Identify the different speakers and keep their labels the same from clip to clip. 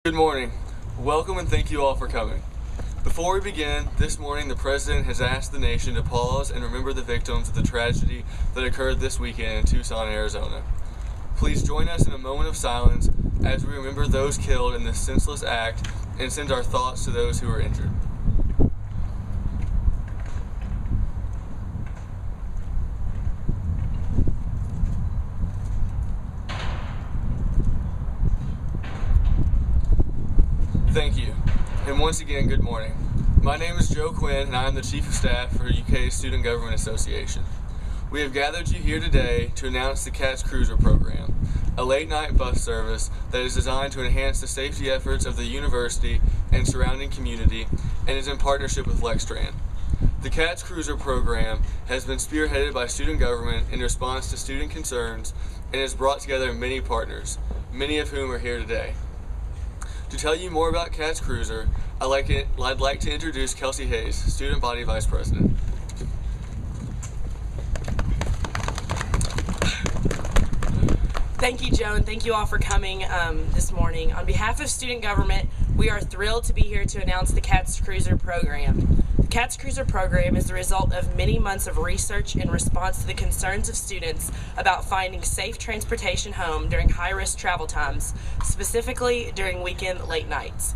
Speaker 1: Good morning. Welcome and thank you all for coming. Before we begin, this morning the President has asked the nation to pause and remember the victims of the tragedy that occurred this weekend in Tucson, Arizona. Please join us in a moment of silence as we remember those killed in this senseless act and send our thoughts to those who are injured. Thank you, and once again, good morning. My name is Joe Quinn, and I am the Chief of Staff for UK Student Government Association. We have gathered you here today to announce the CATS Cruiser program, a late-night bus service that is designed to enhance the safety efforts of the university and surrounding community, and is in partnership with LexTran. The CATS Cruiser program has been spearheaded by student government in response to student concerns and has brought together many partners, many of whom are here today. To tell you more about CATS Cruiser, I'd like to introduce Kelsey Hayes, Student Body Vice President.
Speaker 2: Thank you, Joe, and thank you all for coming this morning. On behalf of student government, we are thrilled to be here to announce the CATS Cruiser program. The CATS Cruiser program is the result of many months of research in response to the concerns of students about finding safe transportation home during high-risk travel times, specifically during weekend late nights.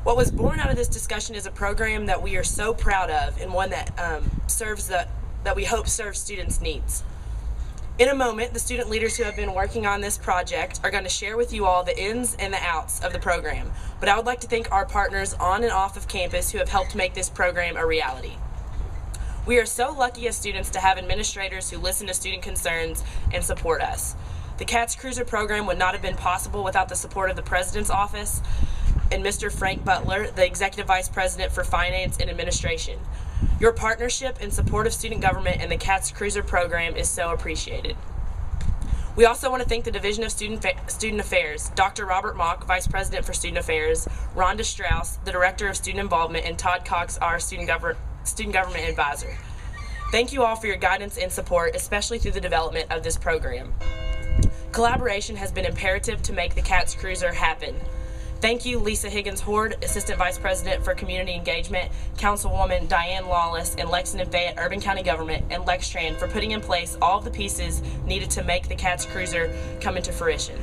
Speaker 2: What was born out of this discussion is a program that we are so proud of and one that that we hope serves students' needs. In a moment, the student leaders who have been working on this project are going to share with you all the ins and the outs of the program, but I would like to thank our partners on and off of campus who have helped make this program a reality. We are so lucky as students to have administrators who listen to student concerns and support us. The CATS Cruiser program would not have been possible without the support of the President's Office and Mr. Frank Butler, the Executive Vice President for Finance and Administration. Your partnership and support of student government and the CATS Cruiser program is so appreciated. We also want to thank the Division of Student Affairs, Dr. Robert Mock, Vice President for Student Affairs, Rhonda Strauss, the Director of Student Involvement, and Todd Cox, our Student Government Advisor. Thank you all for your guidance and support, especially through the development of this program. Collaboration has been imperative to make the CATS Cruiser happen. Thank you, Lisa Higgins-Horde, Assistant Vice President for Community Engagement, Councilwoman Diane Lawless, and Lexington Fayette Urban County Government, and LexTran for putting in place all of the pieces needed to make the CATS Cruiser come into fruition.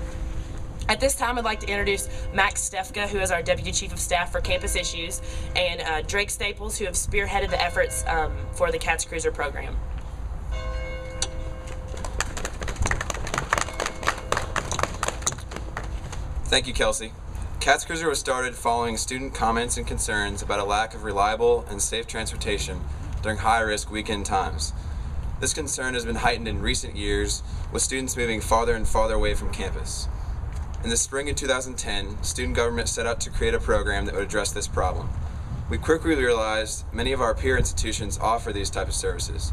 Speaker 2: At this time, I'd like to introduce Max Stefka, who is our Deputy Chief of Staff for Campus Issues, and Drake Staples, who have spearheaded the efforts for the CATS Cruiser program.
Speaker 3: Thank you, Kelsey. CATS Cruiser was started following student comments and concerns about a lack of reliable and safe transportation during high-risk weekend times. This concern has been heightened in recent years, with students moving farther and farther away from campus. In the spring of 2010, student government set out to create a program that would address this problem. We quickly realized many of our peer institutions offer these types of services.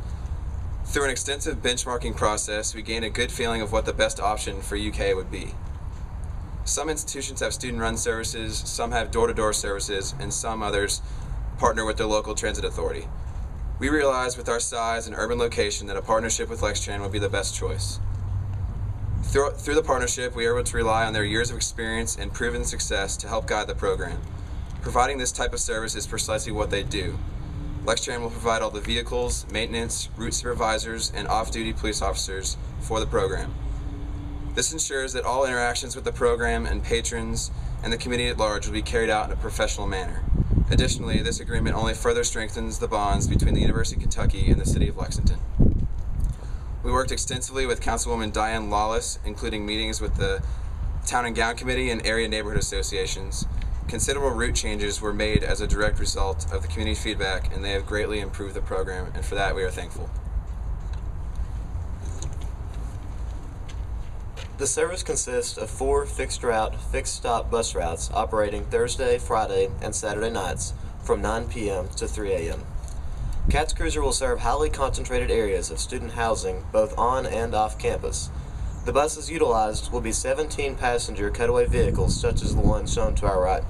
Speaker 3: Through an extensive benchmarking process, we gained a good feeling of what the best option for UK would be. Some institutions have student-run services, some have door-to-door services, and some others partner with their local transit authority. We realized with our size and urban location that a partnership with LexTran would be the best choice. Through the partnership, we are able to rely on their years of experience and proven success to help guide the program. Providing this type of service is precisely what they do. LexTran will provide all the vehicles, maintenance, route supervisors, and off-duty police officers for the program. This ensures that all interactions with the program and patrons and the community at large will be carried out in a professional manner. Additionally, this agreement only further strengthens the bonds between the University of Kentucky and the City of Lexington. We worked extensively with Councilwoman Diane Lawless, including meetings with the Town and Gown Committee and area neighborhood associations. Considerable route changes were made as a direct result of the community feedback, and they have greatly improved the program, and for that we are thankful.
Speaker 4: The service consists of 4 fixed-route, fixed-stop bus routes operating Thursday, Friday, and Saturday nights from 9 p.m. to 3 a.m. CATS Cruiser will serve highly concentrated areas of student housing both on and off campus. The buses utilized will be 17-passenger cutaway vehicles such as the one shown to our right.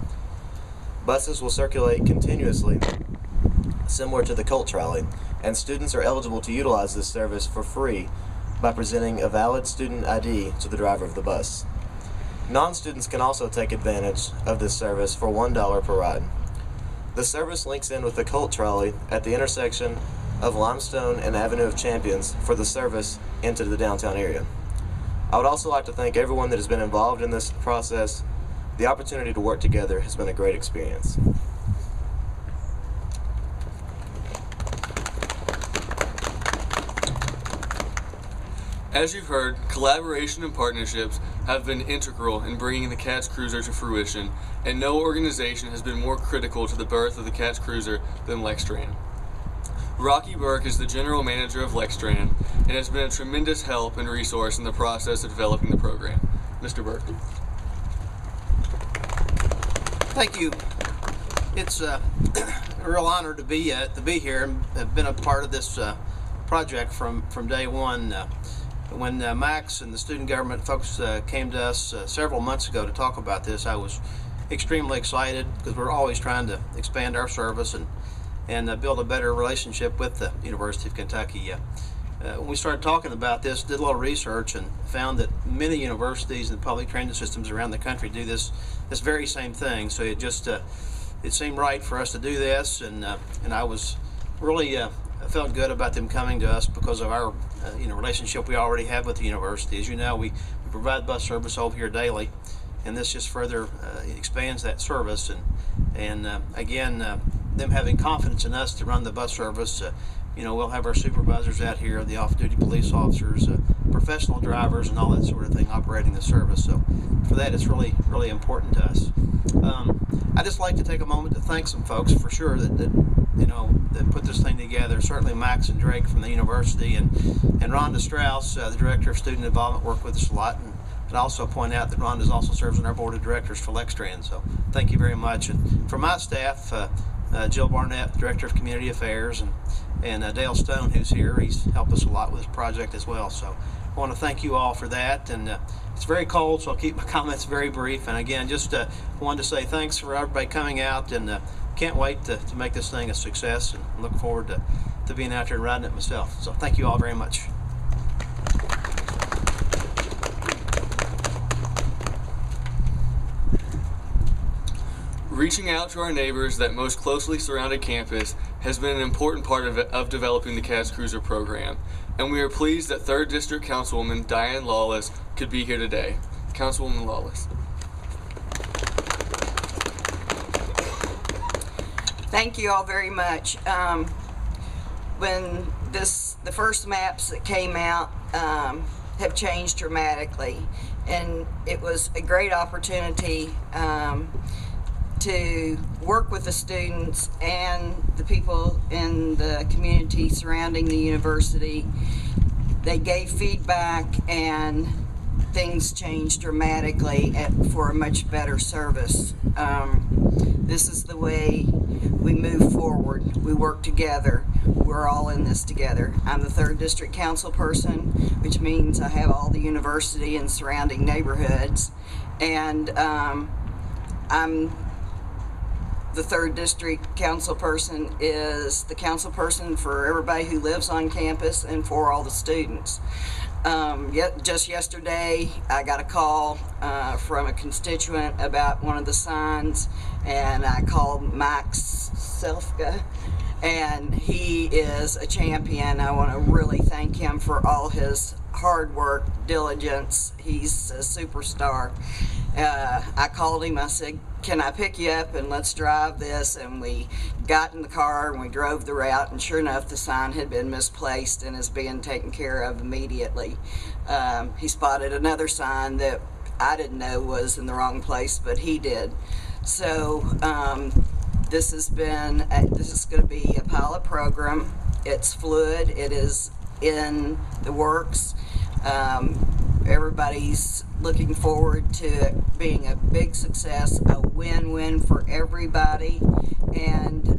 Speaker 4: Buses will circulate continuously, similar to the Colt Trolley, and students are eligible to utilize this service for free by presenting a valid student ID to the driver of the bus. Non-students can also take advantage of this service for $1 per ride. The service links in with the Colt Trolley at the intersection of Limestone and Avenue of Champions for the service into the downtown area. I would also like to thank everyone that has been involved in this process. The opportunity to work together has been a great experience.
Speaker 1: As you've heard, collaboration and partnerships have been integral in bringing the CATS Cruiser to fruition, and no organization has been more critical to the birth of the CATS Cruiser than LexTran. Rocky Burke is the general manager of LexTran and has been a tremendous help and resource in the process of developing the program. Mr. Burke.
Speaker 5: Thank you. It's a real honor to be here and have been a part of this project from day one. When Max and the student government folks came to us several months ago to talk about this, I was extremely excited because we're always trying to expand our service and build a better relationship with the University of Kentucky. When we started talking about this, did a little research and found that many universities and public transit systems around the country do this very same thing. So it just it seemed right for us to do this, and I was really felt good about them coming to us because of our relationship we already have with the university. As you know, we provide bus service over here daily, and this just further expands that service. And again, them having confidence in us to run the bus service. We'll have our supervisors out here, the off-duty police officers, professional drivers, and all that sort of thing operating the service. So for that, it's really, really important to us. I'd just like to take a moment to thank some folks for sure that put this thing together. Certainly Max and Drake from the university, and Rhonda Strauss, the director of student involvement, worked with us a lot. And also point out that Rhonda also serves on our board of directors for LexTran. So thank you very much. And for my staff, Jill Barnett, director of community affairs, and Dale Stone, who's here, he's helped us a lot with this project as well. So I want to thank you all for that. And it's very cold, so I'll keep my comments very brief. And again, just wanted to say thanks for everybody coming out, and can't wait to make this thing a success, and look forward to being out there and riding it myself. So thank you all very much.
Speaker 1: Reaching out to our neighbors that most closely surrounded campus has been an important part of developing the CATS Cruiser program, and we are pleased that 3rd District Councilwoman Diane Lawless could be here today. Councilwoman Lawless.
Speaker 6: Thank you all very much. When the first maps that came out have changed dramatically, and it was a great opportunity to work with the students and the people in the community surrounding the university. They gave feedback, and things changed dramatically for a much better service. This is the way we move forward. We work together. We're all in this together. I'm the 3rd District Council person, which means I have all the university and surrounding neighborhoods, and I'm the 3rd District Council person is the council person for everybody who lives on campus and for all the students. Just yesterday, I got a call from a constituent about one of the signs, and I called Max Selfka, and he is a champion. I want to really thank him for all his hard work, diligence. He's a superstar. I called him, I said, can I pick you up and let's drive this? And we got in the car and we drove the route, and sure enough, the sign had been misplaced and is being taken care of immediately. He spotted another sign that I didn't know was in the wrong place, but he did. So this is going to be a pilot program. It's fluid. It is in the works. Everybody's looking forward to it being a big success, a win-win for everybody, and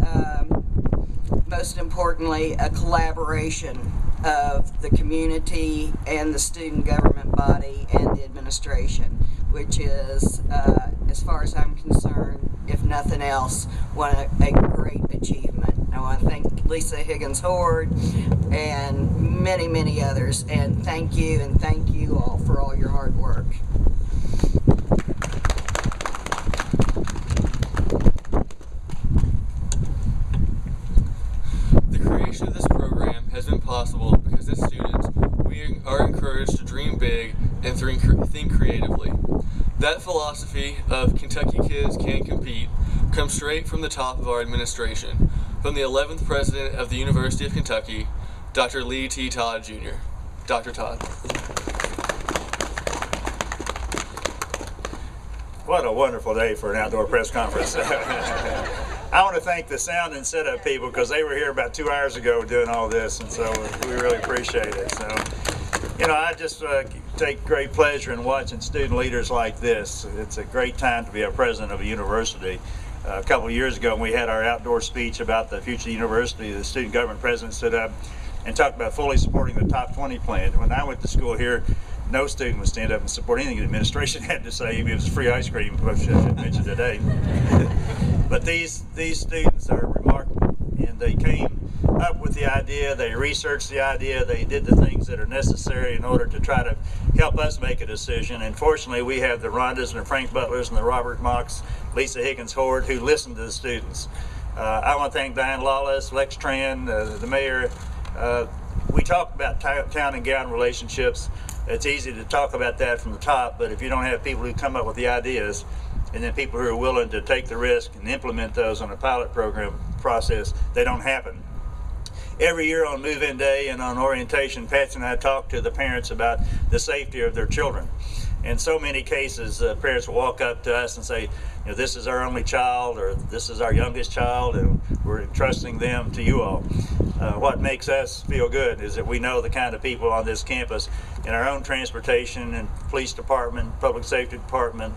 Speaker 6: most importantly, a collaboration of the community and the student government body and the administration, which is, as far as I'm concerned, if nothing else, a great achievement. I want to thank Lisa Higgins Horde and many, many others, and thank you all for all your hard work.
Speaker 1: That philosophy of Kentucky kids can compete comes straight from the top of our administration, from the 11th President of the University of Kentucky, Dr. Lee T. Todd, Jr. Dr. Todd.
Speaker 7: What a wonderful day for an outdoor press conference. I want to thank the sound and setup people because they were here about 2 hours ago doing all this, and so we really appreciate it. So, you know, I just take great pleasure in watching student leaders like this. It's a great time to be a president of a university. A couple of years ago, when we had our outdoor speech about the future of the university, the student government president stood up and talked about fully supporting the Top 20 plan. When I went to school here, no student would stand up and support anything the administration had to say, even if it was free ice cream, which I should mention today. But these students are remarkable, and they came up with the idea, they researched the idea, they did the things that are necessary in order to try to help us make a decision. And fortunately, we have the Rhondas and the Frank Butlers and the Robert Mocks, Lisa Higgins Horde, who listen to the students. I want to thank Diane Lawless, LexTran, the mayor. We talk about town and gown relationships. It's easy to talk about that from the top, but if you don't have people who come up with the ideas, and then people who are willing to take the risk and implement those on a pilot program process, they don't happen. Every year on move-in day and on orientation, Patsy and I talk to the parents about the safety of their children. In so many cases, parents will walk up to us and say, you know, this is our only child, or this is our youngest child, and we're entrusting them to you all. What makes us feel good is that we know the kind of people on this campus in our own transportation and police department, public safety department,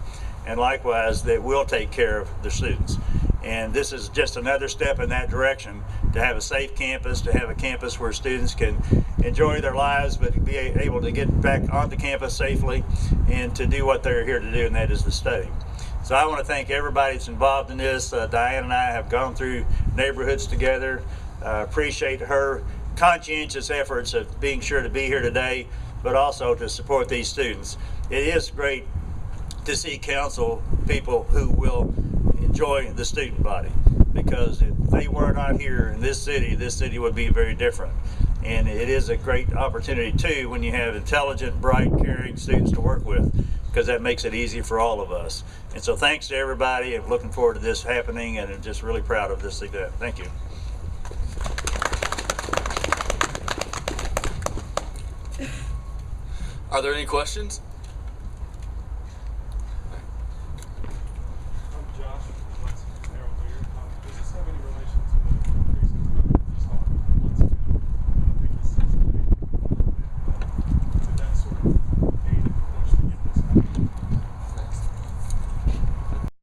Speaker 7: and likewise that will take care of the students. And this is just another step in that direction, to have a safe campus, to have a campus where students can enjoy their lives but be able to get back onto campus safely and to do what they're here to do, and that is to study. So I want to thank everybody that's involved in this. Diane and I have gone through neighborhoods together. Appreciate her conscientious efforts of being sure to be here today, but also to support these students. It is great to see council people who will enjoy the student body, because if they were not here in this city would be very different. And it is a great opportunity too when you have intelligent, bright, caring students to work with, because that makes it easy for all of us. And so thanks to everybody, and looking forward to this happening, and I'm just really proud of this event. Thank you.
Speaker 1: Are there any questions?